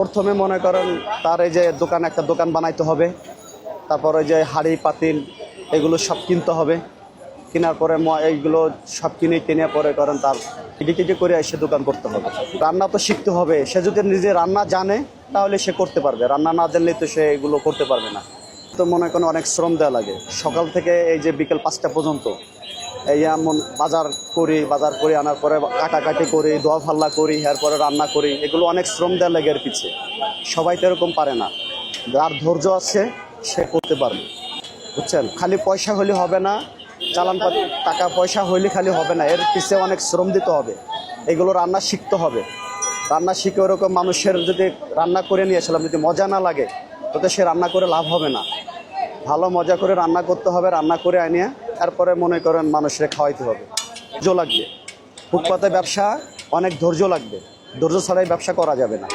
প্রথমে মনে করেন তার এই যে একটা দোকান বানাইতে হবে, তারপর ওই যে হাঁড়ি পাতিল এগুলো সব কিনতে হবে। কেনার পরে এইগুলো সব কিনে পরে করেন তার কেটে করে এসে দোকান করতে হবে। রান্না তো শিখতে হবে। সে যদি নিজে রান্না জানে তাহলে সে করতে পারবে, রান্না না জানলে তো সে এগুলো করতে পারবে না। তো মনে করেন অনেক শ্রম দেওয়া লাগে সকাল থেকে এই যে বিকেল 5টা পর্যন্ত। এই এমন বাজার করি আনার পরে কাটাকাটি করি, দোয়া ফাল্লা করি, এরপরে রান্না করি, এগুলো অনেক শ্রম দেওয়া লাগে এর পিছিয়ে। সবাই তো এরকম পারে না, যার ধৈর্য আছে সে করতে পারবে, বুঝছেন। খালি পয়সা হলে হবে না, চালানপাতি টাকা পয়সা হইলে খালি হবে না, এর পিছিয়ে অনেক শ্রম দিতে হবে। এগুলো রান্না শিখতে হবে। রান্না শিখে ওরকম মানুষের যদি রান্না করে নিয়ে আসলাম যদি মজা না লাগে তাতে সে রান্না করে লাভ হবে না। ভালো মজা করে রান্না করতে হবে, রান্না করে আনিয়ে তারপরে মনে করেন মানুষের খাওয়াইতে হবে। ধৈর্য লাগবে। ফুটপাতে ব্যবসা অনেক ধৈর্য লাগবে, ধৈর্য ছাড়াই ব্যবসা করা যাবে না।